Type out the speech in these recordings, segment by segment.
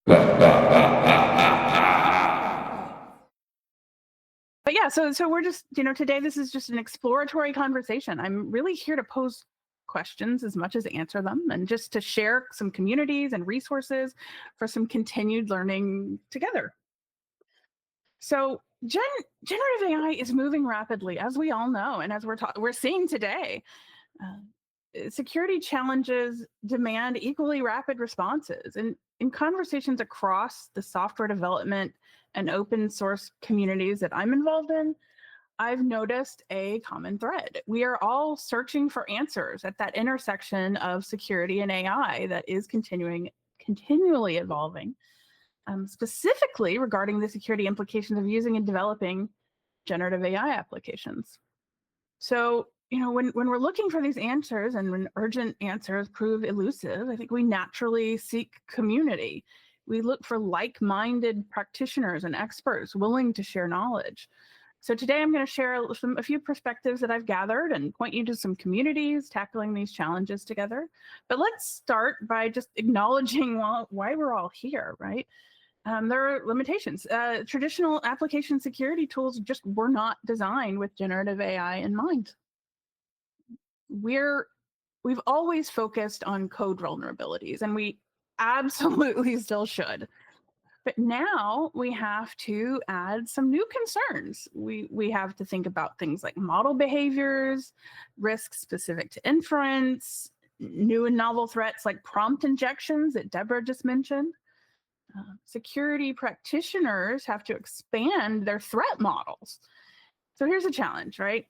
But yeah, so we're just, today this is just an exploratory conversation. I'm really here to pose questions as much as answer them, and just to share some communities and resources for some continued learning together. So generative AI is moving rapidly, as we all know, and as we're seeing today. Security challenges demand equally rapid responses. And in conversations across the software development and open source communities that I'm involved in, I've noticed a common thread. We are all searching for answers at that intersection of security and AI that is continually evolving, specifically regarding the security implications of using and developing generative AI applications. So, when we're looking for these answers, and when urgent answers prove elusive, I think we naturally seek community. We look for like-minded practitioners and experts willing to share knowledge. So today I'm going to share a few perspectives that I've gathered and point you to some communities tackling these challenges together. But let's start by just acknowledging why we're all here, right? There are limitations. Traditional application security tools just were not designed with generative AI in mind. We've always focused on code vulnerabilities, and we absolutely still should. But now we have to add some new concerns. We have to think about things like model behaviors, risks specific to inference, new and novel threats like prompt injections that Deborah just mentioned. Security practitioners have to expand their threat models. So here's a challenge, right?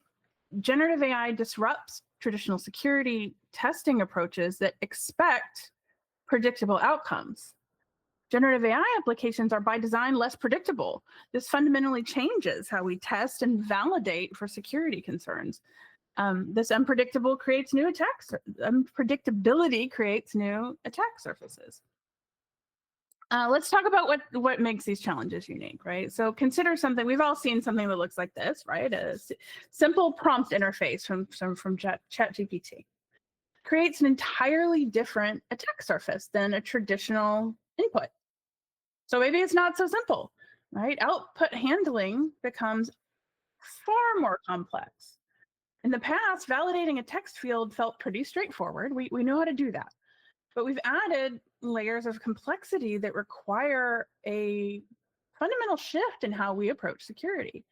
Generative AI disrupts traditional security testing approaches that expect predictable outcomes. Generative AI applications are by design less predictable. This fundamentally changes how we test and validate for security concerns. This unpredictability creates new attack surfaces. Let's talk about what makes these challenges unique, right? So consider something, we've all seen something that looks like this, right? A simple prompt interface from ChatGPT creates an entirely different attack surface than a traditional input. So maybe it's not so simple, right? Output handling becomes far more complex. In the past, validating a text field felt pretty straightforward. We know how to do that. But we've added layers of complexity that require a fundamental shift in how we approach security.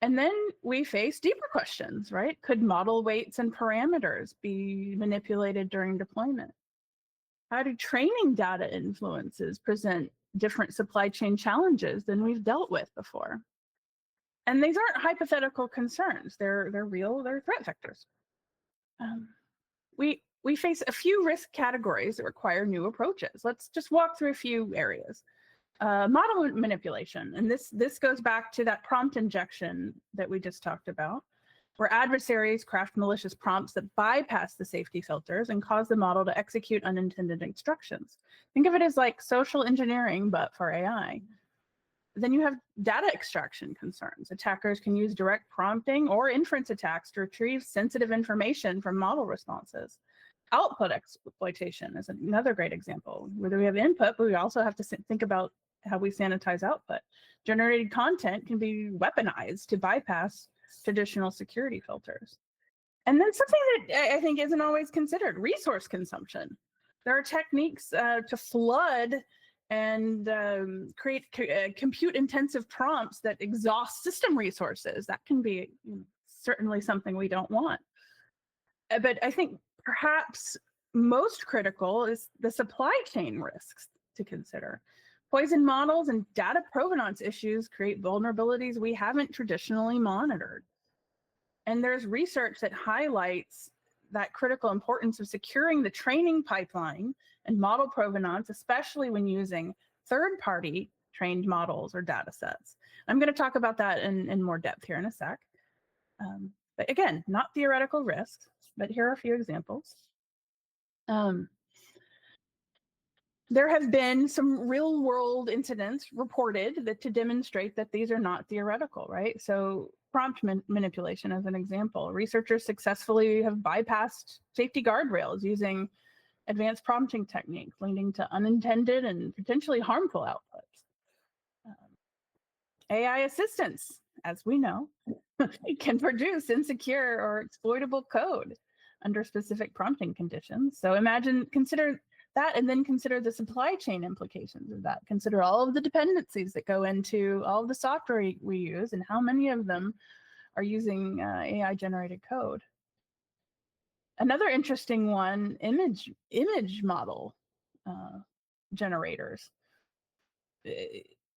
And then we face deeper questions, right? Could model weights and parameters be manipulated during deployment? How do training data influences present different supply chain challenges than we've dealt with before? And these aren't hypothetical concerns. They're real, they're threat vectors. We face a few risk categories that require new approaches. Let's just walk through a few areas. Model manipulation, and this goes back to that prompt injection that we just talked about, where adversaries craft malicious prompts that bypass the safety filters and cause the model to execute unintended instructions. Think of it as like social engineering, but for AI. Then you have data extraction concerns. Attackers can use direct prompting or inference attacks to retrieve sensitive information from model responses. Output exploitation is another great example, where we have input, but we also have to think about how we sanitize output. Generated content can be weaponized to bypass traditional security filters. And then something that I think isn't always considered, resource consumption. There are techniques to flood and create compute-intensive prompts that exhaust system resources. That can be certainly something we don't want. But I think perhaps most critical is the supply chain risks to consider. Poison models and data provenance issues create vulnerabilities we haven't traditionally monitored. And there's research that highlights that critical importance of securing the training pipeline and model provenance, especially when using third-party trained models or data sets. I'm going to talk about that in more depth here in a sec. But again, not theoretical risks, but here are a few examples. There have been some real-world incidents reported to demonstrate that these are not theoretical, right? So prompt manipulation as an example. Researchers successfully have bypassed safety guardrails using advanced prompting techniques leading to unintended and potentially harmful outputs. AI assistants, as we know, can produce insecure or exploitable code under specific prompting conditions. So consider that, and then consider the supply chain implications of that. Consider all of the dependencies that go into all of the software we use and how many of them are using AI generated code. Another interesting one, image model generators.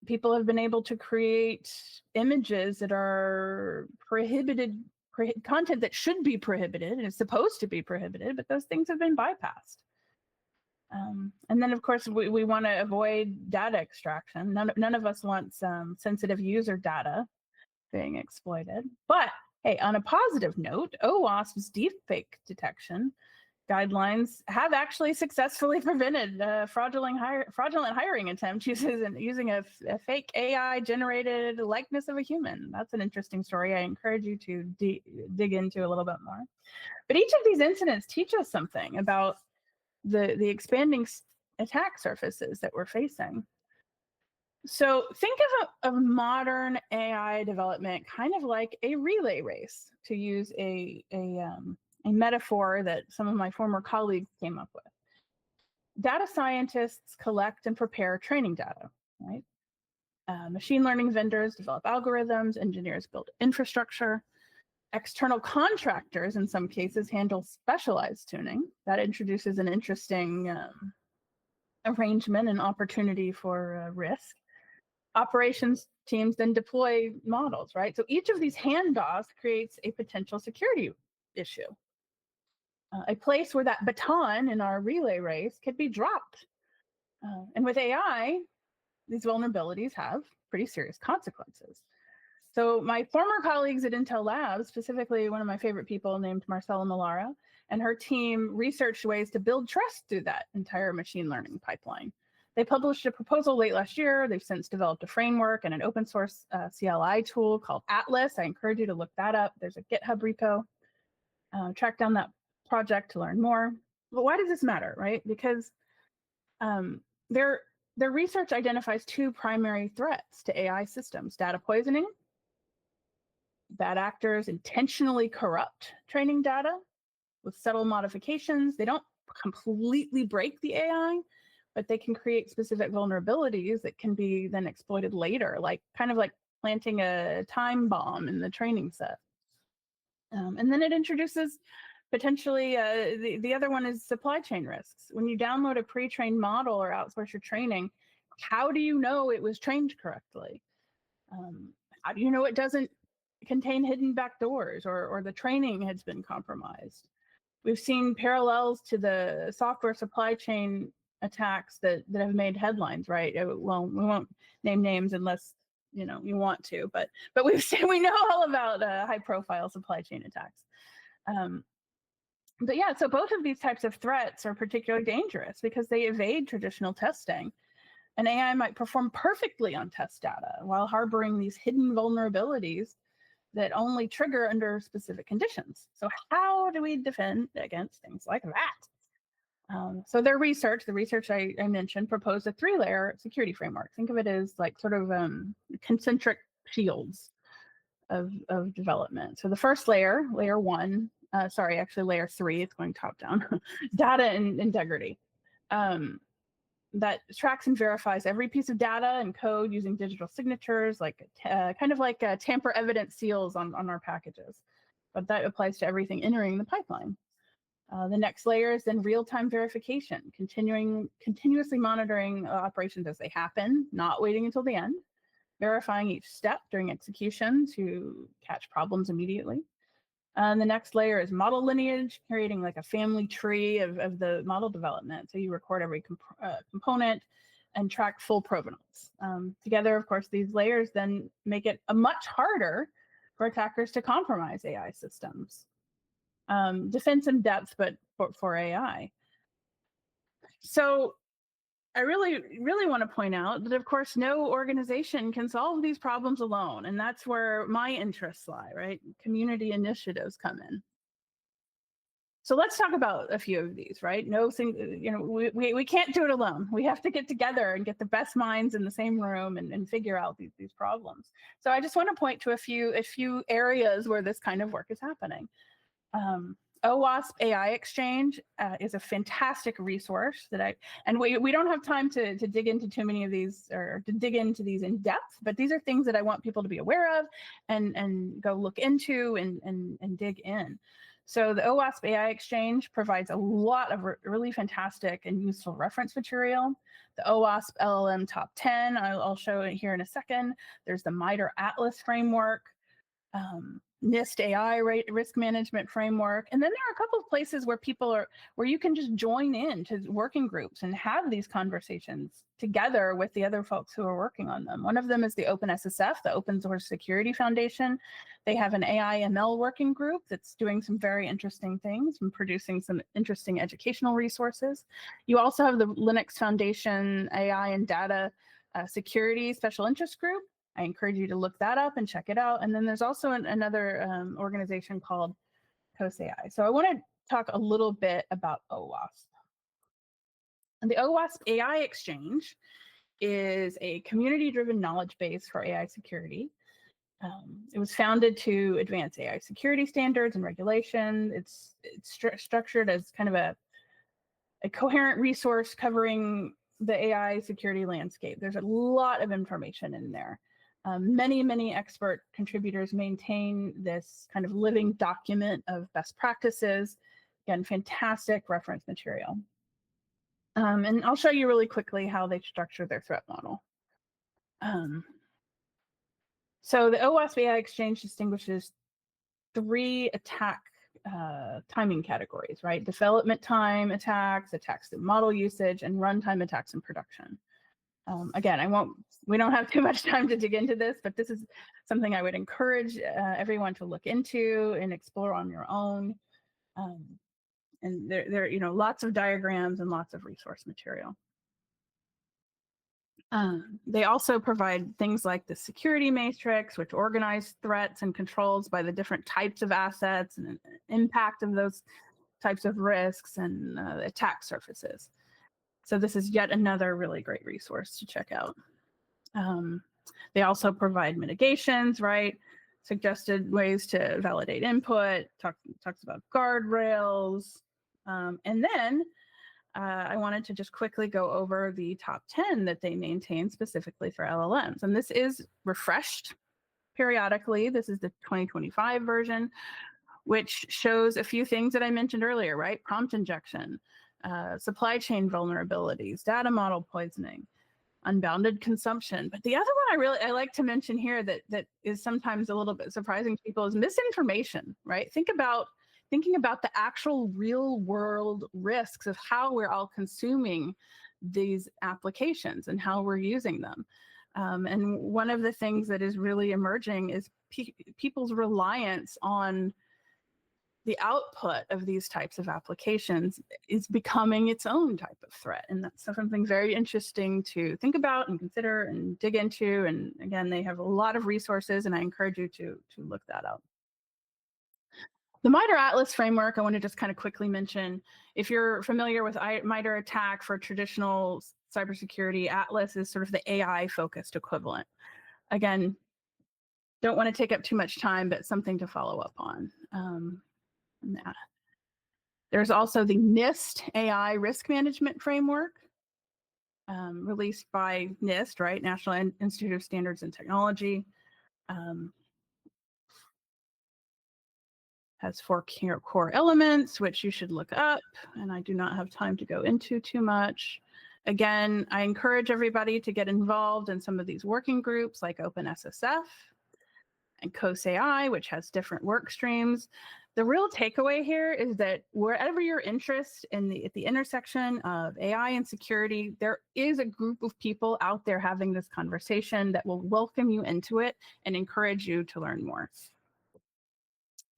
People have been able to create images that are prohibited, content that should be prohibited and is supposed to be prohibited, but those things have been bypassed. And then, of course, we want to avoid data extraction. None of us wants sensitive user data being exploited. But hey, on a positive note, OWASP's deepfake detection guidelines have actually successfully prevented fraudulent hiring attempts using a fake AI generated likeness of a human. That's an interesting story. I encourage you to dig into a little bit more. But each of these incidents teach us something about the expanding attack surfaces that we're facing. So think of modern AI development kind of like a relay race, to use a metaphor that some of my former colleagues came up with. Data scientists collect and prepare training data, right? Machine learning vendors develop algorithms, engineers build infrastructure, external contractors in some cases handle specialized tuning. That introduces an interesting arrangement and opportunity for risk. Operations teams then deploy models, right? So each of these handoffs creates a potential security issue, a place where that baton in our relay race could be dropped. And with AI, these vulnerabilities have pretty serious consequences. So my former colleagues at Intel Labs, specifically one of my favorite people named Marcela Millara, and her team researched ways to build trust through that entire machine learning pipeline. They published a proposal late last year. They've since developed a framework and an open source CLI tool called Atlas. I encourage you to look that up. There's a GitHub repo. Track down that project to learn more. But why does this matter, right? Because their research identifies two primary threats to AI systems: data poisoning. Bad actors intentionally corrupt training data with subtle modifications. They don't completely break the AI, but they can create specific vulnerabilities that can be then exploited later, kind of like planting a time bomb in the training set. And then it introduces potentially, the other one is supply chain risks. When you download a pre-trained model or outsource your training, how do you know it was trained correctly? How do you know it doesn't contain hidden backdoors or the training has been compromised? We've seen parallels to the software supply chain attacks that have made headlines, right? Well, we won't name names unless you want to, but we know all about high-profile supply chain attacks. But yeah, so both of these types of threats are particularly dangerous because they evade traditional testing. An AI might perform perfectly on test data while harboring these hidden vulnerabilities that only trigger under specific conditions. So how do we defend against things like that? So the research I mentioned, proposed a 3-layer security framework. Think of it as like sort of concentric shields of development. So the first layer, layer 1, sorry, actually layer 3, it's going top down, data and integrity. That tracks and verifies every piece of data and code using digital signatures, kind of like tamper evidence seals on our packages. But that applies to everything entering the pipeline. The next layer is then real-time verification, continuously monitoring operations as they happen, not waiting until the end, verifying each step during execution to catch problems immediately. And the next layer is model lineage, creating like a family tree of the model development. So you record every component and track full provenance. Together, of course, these layers then make it much harder for attackers to compromise AI systems. Defense in depth, but for AI. So I really, really want to point out that, of course, no organization can solve these problems alone. And that's where my interests lie, right? Community initiatives come in. So let's talk about a few of these, right? No thing, we can't do it alone. We have to get together and get the best minds in the same room and figure out these problems. So I just want to point to a few areas where this kind of work is happening. OWASP AI Exchange is a fantastic resource and we don't have time to dig into too many of these or to dig into these in depth, but these are things that I want people to be aware of and go look into and dig in. So the OWASP AI Exchange provides a lot of really fantastic and useful reference material. The OWASP LLM Top 10, I'll show it here in a second. There's the MITRE Atlas framework, NIST AI Risk Management framework. And then there are a couple of places where you can just join in to working groups and have these conversations together with the other folks who are working on them. One of them is the OpenSSF, the Open Source Security Foundation. They have an AI ML working group that's doing some very interesting things and producing some interesting educational resources. You also have the Linux Foundation AI and Data Security Special Interest Group. I encourage you to look that up and check it out. And then there's also another organization called COSAI. So I want to talk a little bit about OWASP. And the OWASP AI Exchange is a community-driven knowledge base for AI security. It was founded to advance AI security standards and regulation. It's structured as kind of a coherent resource covering the AI security landscape. There's a lot of information in there. Many expert contributors maintain this kind of living document of best practices. Again, fantastic reference material. And I'll show you really quickly how they structure their threat model. So the OWASP AI Exchange distinguishes 3 attack timing categories, right? Development time attacks, attacks through model usage, and runtime attacks in production. Again, we don't have too much time to dig into this, but this is something I would encourage everyone to look into and explore on your own. And there are lots of diagrams and lots of resource material. They also provide things like the security matrix, which organize threats and controls by the different types of assets and impact of those types of risks and the attack surfaces. So this is yet another really great resource to check out. They also provide mitigations, right? Suggested ways to validate input, talks about guardrails. And then I wanted to just quickly go over the top 10 that they maintain specifically for LLMs. And this is refreshed periodically. This is the 2025 version, which shows a few things that I mentioned earlier, right? Prompt injection, supply chain vulnerabilities, data model poisoning, unbounded consumption. But the other one I like to mention here that is sometimes a little bit surprising to people is misinformation, right? Thinking about the actual real world risks of how we're all consuming these applications and how we're using them. And one of the things that is really emerging is people's reliance on the output of these types of applications is becoming its own type of threat. And that's something very interesting to think about and consider and dig into. And again, they have a lot of resources, and I encourage you to look that up. The MITRE Atlas framework, I want to just kind of quickly mention, if you're familiar with MITRE ATT&CK for traditional cybersecurity, Atlas is sort of the AI-focused equivalent. Again, don't want to take up too much time, but something to follow up on. There's also the NIST AI Risk Management framework, released by NIST, right? National Institute of Standards and Technology. Has 4 core elements, which you should look up, and I do not have time to go into too much. Again, I encourage everybody to get involved in some of these working groups like OpenSSF and COSAI, which has different work streams. The real takeaway here is that wherever your interest at the intersection of AI and security, there is a group of people out there having this conversation that will welcome you into it and encourage you to learn more.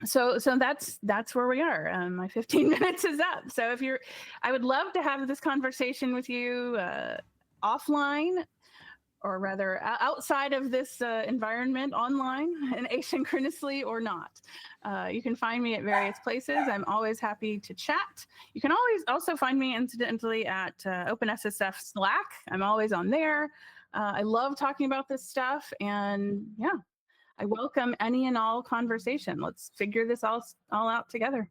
So that's where we are. My 15 minutes is up. So I would love to have this conversation with you offline, or rather outside of this environment online and asynchronously or not. You can find me at various places. I'm always happy to chat. You can always also find me incidentally at OpenSSF Slack. I'm always on there. I love talking about this stuff, and yeah, I welcome any and all conversation. Let's figure this all out together.